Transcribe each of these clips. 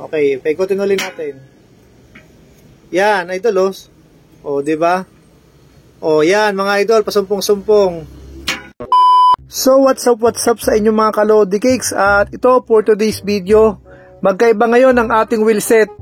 Okay, paikutin ulit natin. Yan, idol, oh. O, di ba? O, yan, mga idol, pasumpong-sumpong. So, what's up sa inyong mga kalodi cakes? At ito, for today's video, magkaiba ngayon ang ating wheelset.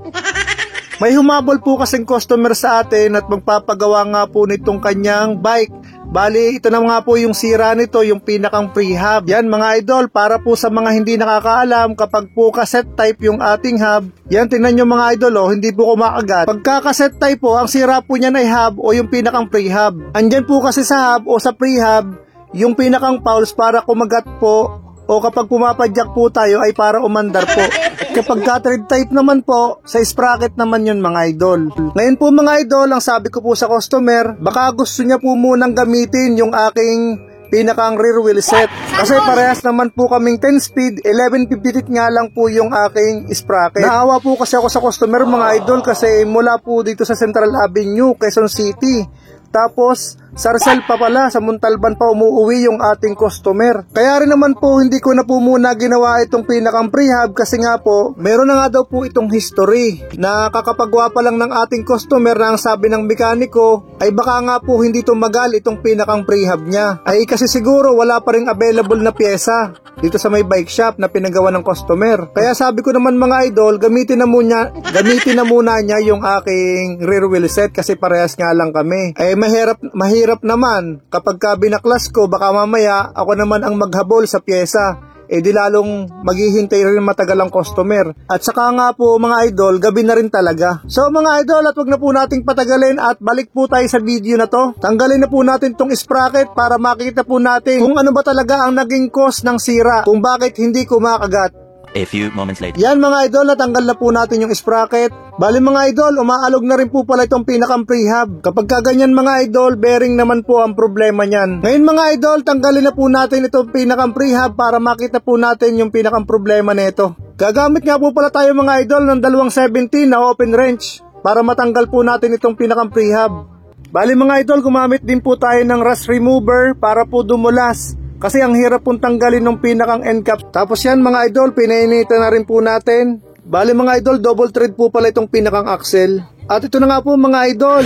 May humabol po kasing customer sa atin at magpapagawa nga po nitong kanyang bike. Bali, ito na nga po yung sira nito, yung pinakang pre-hub. Yan mga idol, para po sa mga hindi nakakaalam, kapag po cassette type yung ating hub, yan, tingnan nyo mga idol, hindi po kumakagat. Pagka cassette type po, ang sira po niyan ay hub o yung pinakang pre-hub. Andyan po kasi sa hub o sa pre-hub, yung pinakang pulse para kumagat po, o kapag pumapadyak po tayo ay para umandar po. At kapag thread type naman po, sa sprocket naman yun mga idol. Ngayon po mga idol, ang sabi ko po sa customer, baka gusto niya po munang gamitin yung aking pinakang rear wheel set. Kasi parehas naman po kaming 10 speed, 1150 nga lang po yung aking sprocket. Naawa po kasi ako sa customer mga idol kasi mula po dito sa Central Avenue, Quezon City. Tapos, sa Rizal pa pala, sa Montalban pa umuwi yung ating customer. Kaya rin naman po, hindi ko na po muna ginawa itong pinakang pre-hub kasi nga po, meron na nga daw po itong history na kakapagawa pa lang ng ating customer na ang sabi ng mekaniko ay baka nga po hindi tumagal itong pinakang pre-hub niya. Ay kasi siguro wala pa rin available na pyesa dito sa may bike shop na pinagawa ng customer. Kaya sabi ko naman mga idol, gamitin na muna niya yung aking rear wheel set kasi parehas nga lang kami. Ay mahirap naman kapag binaklas ko, baka mamaya ako naman ang maghabol sa pyesa. Di lalong maghihintay rin matagal ang customer. At saka nga po mga idol, gabi na rin talaga. So mga idol, at wag na po nating patagalin at balik po tayo sa video na to. Tanggalin na po natin tong sprocket para makita po natin kung ano ba talaga ang naging cause ng sira, kung bakit hindi kumakagat. A few moments later. Yan mga idol, natanggal na po natin yung sprocket. Bali mga idol, umaalog na rin po pala itong pinakang pre-hub. Kapag kaganyan mga idol, bearing naman po ang problema niyan. Ngayon mga idol, tanggalin na po natin itong pinakang pre-hub para makita po natin yung pinakang problema nito. Gagamit nga po pala tayo mga idol ng 217 na open wrench para matanggal po natin itong pinakang pre-hub. Bali mga idol, gumamit din po tayo ng rust remover para po dumulas. Kasi ang hirap pong tanggalin ng pinakang end cap. Tapos yan mga idol, pinainitan na rin po natin. Bali mga idol, double thread po pala itong pinakang axle. At ito na nga po mga idol.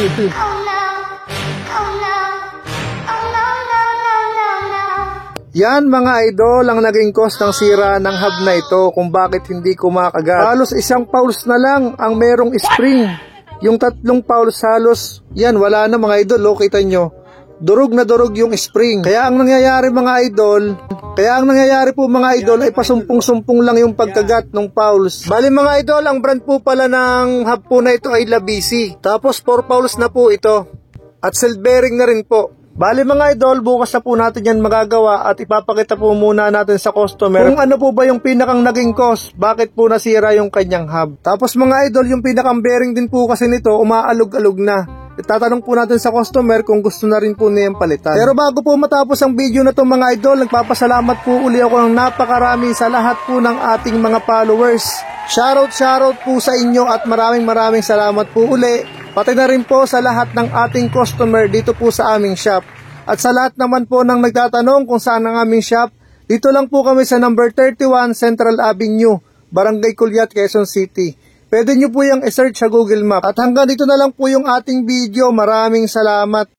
Yan mga idol, ang naging cause ng sira ng hub na ito kung bakit hindi kumakagat. Halos isang pulse na lang ang merong spring. Yung tatlong pulse halos, yan wala na mga idol, kita nyo. Durog na durog yung spring. Kaya ang nangyayari po mga idol ay pasumpong-sumpong lang yung pagkagat ng pulse. Bali mga idol, ang brand po pala ng hub po na ito ay Labisi. Tapos 4 pulse na po ito. At self bearing na rin po. Bali mga idol, bukas na po natin yan magagawa at ipapakita po muna natin sa customer kung ano po ba yung pinakang naging cause, bakit po nasira yung kanyang hub. Tapos mga idol, yung pinakang bearing din po kasi nito, umaalog-alog na. Tatanong po natin sa customer kung gusto na rin po niyang palitan. Pero bago po matapos ang video na to mga idol, nagpapasalamat po uli ako ng napakarami sa lahat po ng ating mga followers. Shoutout po sa inyo at maraming salamat po uli. Pati na rin po sa lahat ng ating customer dito po sa aming shop. At sa lahat naman po ng nagtatanong kung saan ang aming shop, dito lang po kami sa number 31 Central Avenue, Barangay Culiat, Quezon City. Pwede nyo po yung i-search sa Google Map. At hanggang dito na lang po yung ating video. Maraming salamat.